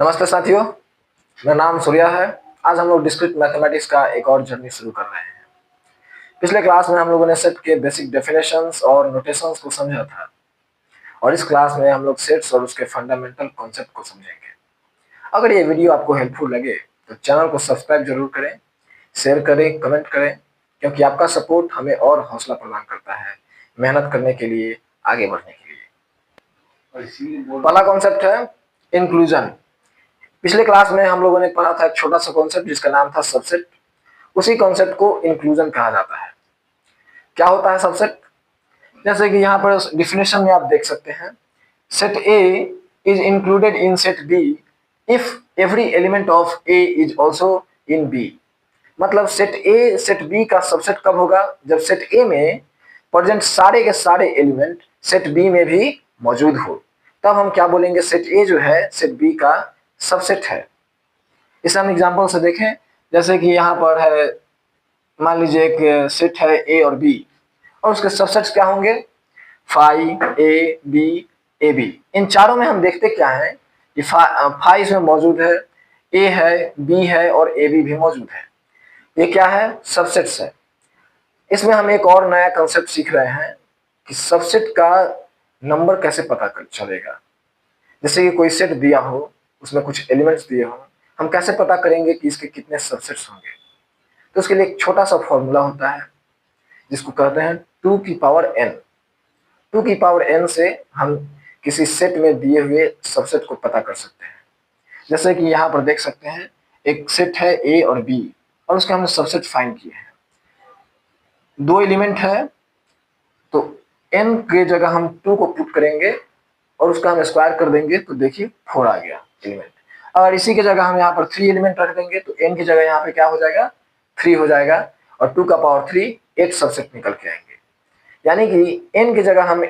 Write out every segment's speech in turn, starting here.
नमस्ते साथियों, मेरा नाम सूर्या है। आज हम लोग डिस्क्रीट मैथमेटिक्स का एक और जर्नी शुरू कर रहे हैं। पिछले क्लास में हम लोगों ने सेट के बेसिक डेफिनेशंस और नोटेशंस को समझा था और इस क्लास में हम लोग सेट्स और उसके फंडामेंटल कॉन्सेप्ट को समझेंगे। अगर ये वीडियो आपको हेल्पफुल लगे तो चैनल को सब्सक्राइब जरूर करें, शेयर करें, कमेंट करें, क्योंकि आपका सपोर्ट हमें और हौसला प्रदान करता है मेहनत करने के लिए, आगे बढ़ने के लिए। पहला कॉन्सेप्ट है इंक्लूजन। पिछले क्लास में हम लोगों ने पढ़ा था एक छोटा सा कॉन्सेप्ट जिसका नाम था सबसेट। उसी कॉन्सेप्ट को इंक्लूजन कहा जाता है। क्या होता है सबसेट? जैसे कि यहाँ पर डिफिनेशन में आप देख सकते हैं, set A is included in set B if every element of A is also in B. मतलब सेट ए सेट बी का सबसेट कब होगा? जब सेट ए में प्रेजेंट सारे के सारे एलिमेंट सेट बी में भी मौजूद हो, तब हम क्या बोलेंगे? सेट ए जो है सेट बी का सबसेट है। इसे हम एग्जांपल से देखें, जैसे कि यहाँ पर है, मान लीजिए एक सेट है ए और बी और उसके सबसेट्स क्या होंगे? Phi, A, B, A B. इन चारों में हम देखते क्या है कि फाई इसमें मौजूद है, ए है, बी है और ए बी भी मौजूद है। ये क्या है? सबसेट्स है। इसमें हम एक और नया कंसेप्ट सीख रहे हैं कि सबसेट का नंबर कैसे पता चलेगा। जैसे कि कोई सेट दिया हो, उसमें कुछ एलिमेंट्स दिए हो, हम कैसे पता करेंगे कि इसके कितने सबसेट्स होंगे? तो उसके लिए एक छोटा सा फॉर्मूला होता है जिसको कहते हैं 2 की पावर n। 2 की पावर n से हम किसी सेट में दिए हुए सबसेट को पता कर सकते हैं। जैसे कि यहाँ पर देख सकते हैं, एक सेट है a और b और उसके हमने सबसेट फाइंड किए हैं। 2 एलिमेंट है तो n के जगह हम 2 को पुट करेंगे और उसका हम स्क्वायर कर देंगे तो देखिए 4 आ गया एलिमेंट। अगर इसी की जगह हम यहाँ पर 3 एलिमेंट रख देंगे तो n की जगह यहाँ पे क्या हो जाएगा? 3 हो जाएगा और 2 का पावर 3 8 सबसेट निकल के आएंगे। यानी कि n की जगह हम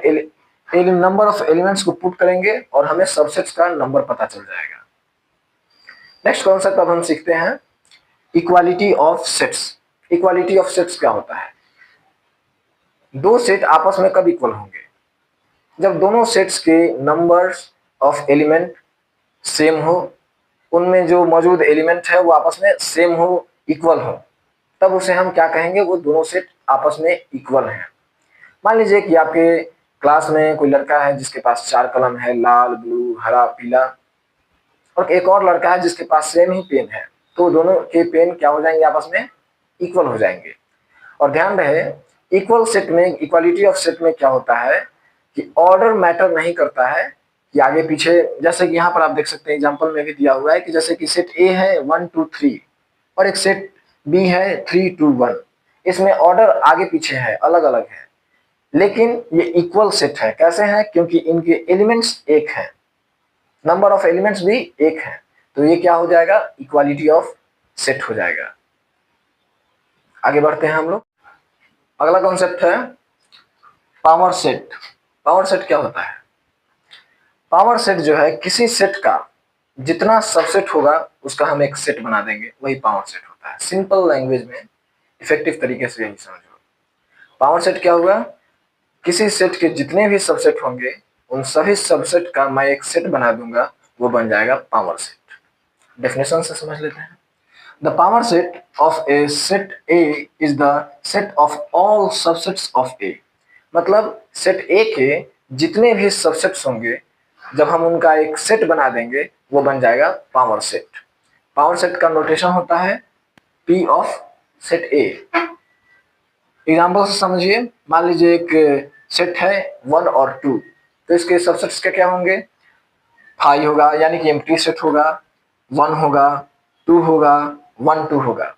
नंबर ऑफ एलिमेंट्स को पुट करेंगे और हमें सबसेट्स का नंबर पता चल जाएगा। नेक्स्ट कॉन्सेप्ट अब हम सीखते हैं equality of sets. Equality of sets क्या होता है? दो सेट आपस में कब इक्वल होंगे? जब दोनों सेट्स के नंबर्स ऑफ एलिमेंट सेम हो, उनमें जो मौजूद एलिमेंट है वो आपस में सेम हो, इक्वल हो, तब उसे हम क्या कहेंगे? वो दोनों सेट आपस में इक्वल हैं। मान लीजिए कि आपके क्लास में कोई लड़का है जिसके पास 4 कलम है, लाल, ब्लू, हरा, पीला, और एक और लड़का है जिसके पास सेम ही पेन है, तो दोनों के पेन क्या हो जाएंगे? आपस में इक्वल हो जाएंगे। और ध्यान रहे, इक्वल सेट में, इक्वालिटी ऑफ सेट में क्या होता है कि ऑर्डर मैटर नहीं करता है कि आगे पीछे। जैसे कि यहाँ पर आप देख सकते हैं, एग्जांपल में भी दिया हुआ है कि जैसे कि सेट ए है 1 2 3 और एक सेट बी है 3 2 1। इसमें ऑर्डर आगे पीछे है, अलग अलग है, लेकिन ये इक्वल सेट है। कैसे है? क्योंकि इनके एलिमेंट्स एक हैं, नंबर ऑफ एलिमेंट्स भी एक है, तो ये क्या हो जाएगा? इक्वालिटी ऑफ सेट हो जाएगा। आगे बढ़ते हैं हम लोग। अगला कॉन्सेप्ट है पावर सेट। पावर सेट क्या होता है? पावर सेट जो है, किसी सेट का जितना सबसेट होगा उसका हम एक सेट बना देंगे, वही पावर सेट होता है। सिंपल लैंग्वेज में, इफेक्टिव तरीके से यही समझो। पावर सेट क्या होगा? किसी सेट के जितने भी सबसेट होंगे उन सभी सबसेट का मैं एक सेट बना दूंगा, वो बन जाएगा पावर सेट। डेफिनेशन से समझ लेते हैं। The power set of A set A is the set of all subsets of A. मतलब सेट ए के जितने भी सबसेट्स होंगे, जब हम उनका एक सेट बना देंगे वो बन जाएगा पावर सेट। पावर सेट का नोटेशन होता है P of set A. Example से समझिए, मान लीजिए एक सेट है 1 और 2, तो इसके सबसेट्स क्या क्या होंगे? 5 होगा, यानी कि एम्प्टी सेट होगा, 1 होगा, 2 होगा, 1 2 होगा।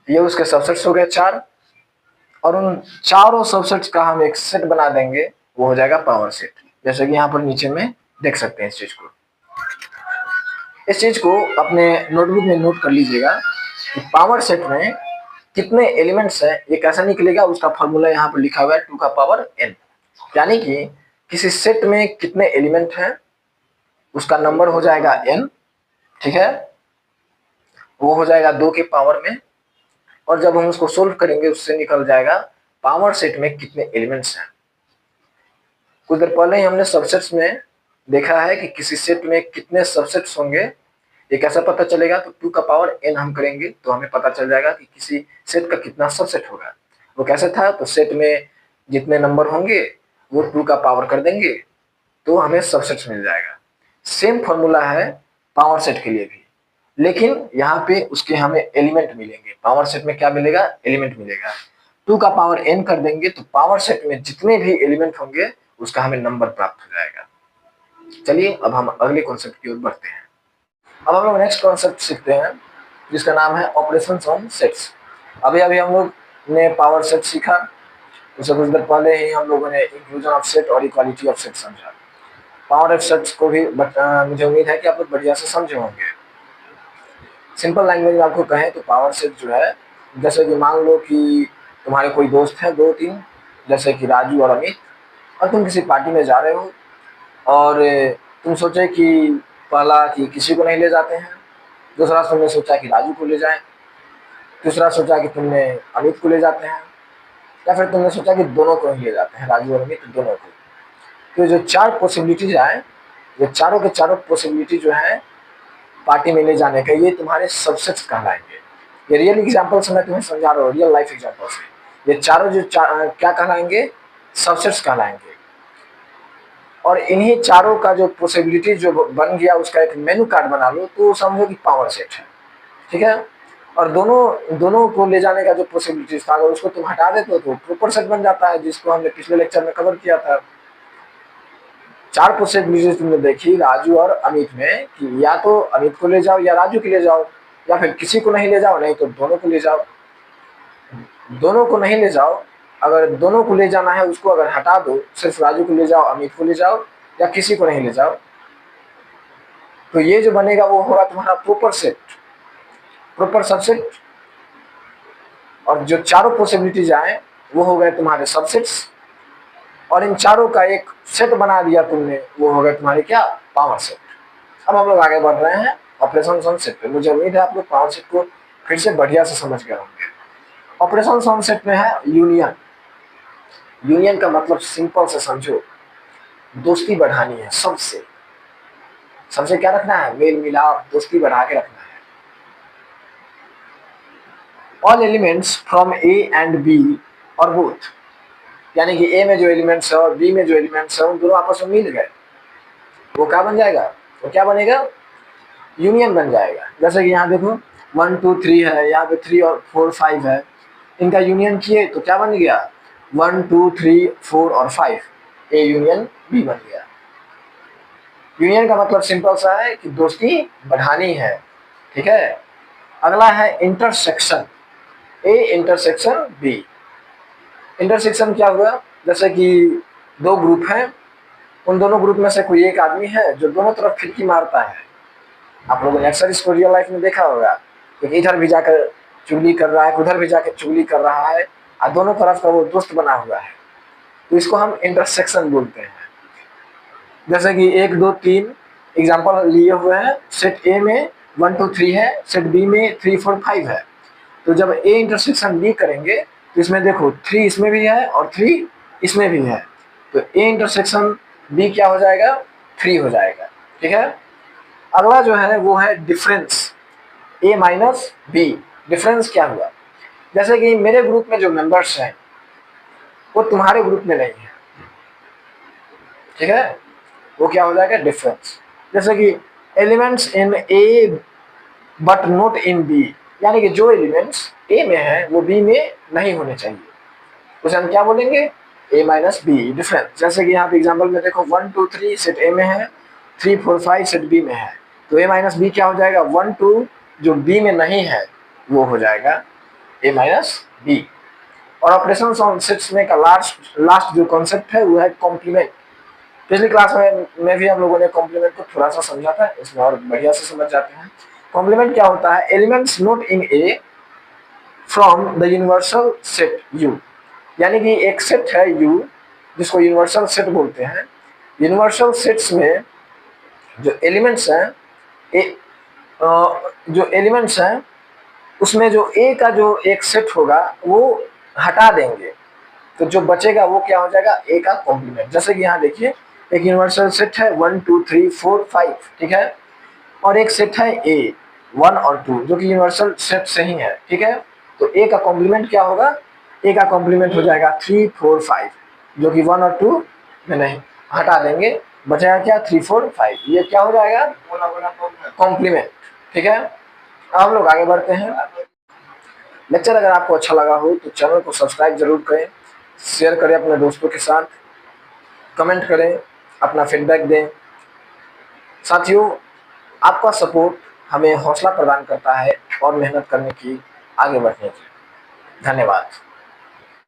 ये उसके सबसेट्स हो गए 4, और उन चारों सबसेट्स का हम एक सेट बना देंगे, वो हो जाएगा पावर सेट। जैसे कि यहाँ पर नीचे में देख सकते हैं इस चीज को। इस चीज को अपने नोटबुक में नोट कर लीजिएगा कि पावर सेट में कितने एलिमेंट्स हैं, ये कैसा निकलेगा, उसका फॉर्मूला यहाँ पर लिखा हुआ है 2 का पावर n। यानी कि किसी सेट में कितने एलिमेंट हैं उसका नंबर हो जाएगा n, ठीक है, वो हो जाएगा 2 के पावर में, और जब हम उसको सोल्व करेंगे उससे निकल जाएगा पावर सेट में कितने एलिमेंट्स हैं। कुछ देर पहले ही हमने सबसेट्स में देखा है कि किसी सेट में कितने सबसेट्स होंगे, ये कैसे पता चलेगा? तो 2 का पावर n हम करेंगे तो हमें पता चल जाएगा कि किसी सेट का कितना सबसेट होगा। वो कैसे था? तो सेट में जितने नंबर होंगे वो 2 का पावर कर देंगे तो हमें सबसेट्स मिल जाएगा। सेम फॉर्मूला है पावर सेट के लिए भी, लेकिन यहाँ पे उसके हमें एलिमेंट मिलेंगे। पावर सेट में क्या मिलेगा? एलिमेंट मिलेगा। 2 का पावर n कर देंगे तो पावर सेट में जितने भी एलिमेंट होंगे उसका हमें नंबर प्राप्त हो जाएगा। चलिए अब हम अगले कॉन्सेप्ट की ओर बढ़ते हैं। अब हम लोग नेक्स्ट कॉन्सेप्ट सीखते हैं जिसका नाम है ऑपरेशंस ऑन सेट्स। अभी अभी हम लोग ने पावर सेट सीखा, उससे कुछ देर पहले ही हम लोगों ने इंक्लूजन ऑफ सेट और इक्वालिटी ऑफ सेट समझा। पावर ऑफ सेट्स को भी मुझे उम्मीद है कि आप लोग बढ़िया से समझे होंगे। सिंपल लैंग्वेज में आपको कहें तो पावर सेट जो है, जैसे कि मान लो कि तुम्हारे कोई दोस्त है 2-3, जैसे कि राजू और अमित, और तुम किसी पार्टी में जा रहे हो और तुम सोचे कि पहला कि किसी को नहीं ले जाते हैं, दूसरा तुमने सोचा कि राजू को ले जाएं, तीसरा सोचा कि तुमने अमित को ले जाते हैं, या फिर तुमने सोचा कि दोनों को ही ले जाते हैं, राजू और अमित दोनों को। तो जो 4 पॉसिबिलिटीज आए, ये चारों के चारों पॉसिबिलिटी जो है पार्टी में ले जाने का, ये तुम्हारे सबसेट्स कहलाएंगे। ये रियल एग्जांपल से मैं तुम्हें समझा रहा हूँ, रियल लाइफ एग्जांपल से। ये चारों जो क्या कहलाएंगे? सबसेट्स कहलाएंगे। और इन्हीं चारों का जो पॉसिबिलिटी जो बन गया उसका एक मेनू कार्ड बना लो तो समझो कि पावर सेट है, ठीक है। और दोनों को ले जाने का जो पॉसिबिलिटीज था, अगर उसको तुम हटा देते हो तो प्रॉपर सेट बन जाता है, जिसको हमने पिछले लेक्चर में कवर किया था। 4 पॉसिबिलिटीज तुमने देखी राजू और अमित में कि या तो अमित को ले जाओ या राजू को ले जाओ, या फिर किसी को नहीं ले जाओ, नहीं तो दोनों को ले जाओ। दोनों को नहीं ले जाओ, अगर दोनों को ले जाना है उसको अगर हटा दो, सिर्फ राजू को ले जाओ, अमित को ले जाओ या किसी को नहीं ले जाओ, तो ये जो बनेगा वो होगा तुम्हारा प्रॉपर सेट, प्रॉपर सबसेट। और जो चारों पॉसिबिलिटीज आए वो हो गए तुम्हारे सबसेट्स, और इन चारों का एक सेट बना दिया तुमने, वो हो गए तुम्हारे क्या? Power set. अब हम लोग आगे बढ़ रहे हैं ऑपरेशन ऑन सेट पे। मुझे उम्मीद है आप लोग पावर सेट को फिर से बढ़िया से समझ गए होंगे। ऑपरेशन ऑन सेट में है यूनियन। यूनियन का मतलब सिंपल से समझो, दोस्ती बढ़ानी है सबसे। सबसे क्या रखना है? मेल मिलाप, दोस्ती बढ़ा के रखना है। All elements from A and B और बोथ, यानी कि ए में जो एलिमेंट्स है और बी में जो एलिमेंट्स है उन दोनों आपस में मिल गए, वो क्या बन जाएगा? वो क्या बनेगा? यूनियन बन जाएगा। जैसे कि यहाँ देखो 1 2 3 है, यहाँ पे 3 और 4 5 है, इनका यूनियन किए तो क्या बन गया? 1 2 3 4 और 5, ए यूनियन बी बन गया। यूनियन का मतलब सिंपल सा है कि दोस्ती बढ़ानी है, ठीक है। अगला है intersection, A intersection B. Intersection क्या हुआ? जैसे कि 2 ग्रुप हैं, उन दोनों ग्रुप में से कोई एक आदमी है जो दोनों तरफ खिड़की मारता है। आप लोगों ने अक्सर इसको रियल लाइफ में देखा होगा, क्योंकि इधर भी जाकर चुगली कर रहा है, उधर भी जाकर चुगली कर रहा है, और दोनों तरफ का वो दोस्त बना हुआ है, तो इसको हम इंटरसेक्शन बोलते हैं। जैसे कि 1 2 3 एग्जाम्पल लिए हुए हैं, सेट ए में 1 2 3 है, सेट बी में 3 4 5 है। तो जब ए इंटरसेक्शन बी करेंगे तो इसमें देखो 3 इसमें भी है और 3 इसमें भी है, तो ए इंटरसेक्शन बी क्या हो जाएगा? 3 हो जाएगा, ठीक है। अगला जो है वो है डिफरेंस, ए माइनस बी। डिफरेंस क्या हुआ? जैसे कि मेरे ग्रुप में जो मेंबर्स हैं वो तुम्हारे ग्रुप में नहीं है, ठीक है, वो क्या हो जाएगा? डिफरेंस। जैसे कि elements in A but not in B, यानी कि जो एलिमेंट्स ए में है वो बी में नहीं होने चाहिए, उसे हम क्या बोलेंगे? ए माइनस बी, डिफरेंस। जैसे कि यहाँ पे एग्जाम्पल में देखो 1 2 3 सेट ए में है, 3 4 5 सेट बी में है, तो ए माइनस बी क्या हो जाएगा? 1 2 जो बी में नहीं है वो हो जाएगा ए माइनस बी। और ऑपरेशन ऑन सेट्स में का लास्ट जो कॉन्सेप्ट है वो है कॉम्प्लीमेंट। पिछली क्लास में भी हम लोगों ने कॉम्प्लीमेंट को थोड़ा सा समझा था, इसमें और बढ़िया से समझ जाते हैं। कॉम्प्लीमेंट क्या होता है? Elements not in A from the universal set you, यानी कि एक सेट है यू जिसको यूनिवर्सल सेट बोलते हैं। यूनिवर्सल सेट्स में जो एलिमेंट्स हैं जो एलिमेंट्स हैं उसमें जो ए का जो एक सेट होगा वो हटा देंगे, तो जो बचेगा वो क्या हो जाएगा? ए का कॉम्प्लीमेंट। जैसे कि यहाँ देखिए एक यूनिवर्सल सेट है 1 2 3 4 5, ठीक है, और एक सेट है ए 1 और 2 जो कि यूनिवर्सल सेट से ही है, ठीक है। तो ए का कॉम्प्लीमेंट क्या होगा, ए का कॉम्प्लीमेंट हो जाएगा 3 4 5, जो कि 1 और 2 में नहीं, हटा देंगे, बचेगा क्या 3 4 5, ये क्या हो जाएगा कॉम्प्लीमेंट, ठीक है। अब हम लोग आगे बढ़ते हैं। लेक्चर अगर आपको अच्छा लगा हो तो चैनल को सब्सक्राइब जरूर करें, शेयर करें अपने दोस्तों के साथ, कमेंट करें, अपना फीडबैक दें। साथियों, आपका सपोर्ट हमें हौसला प्रदान करता है और मेहनत करने की, आगे बढ़ने की। धन्यवाद।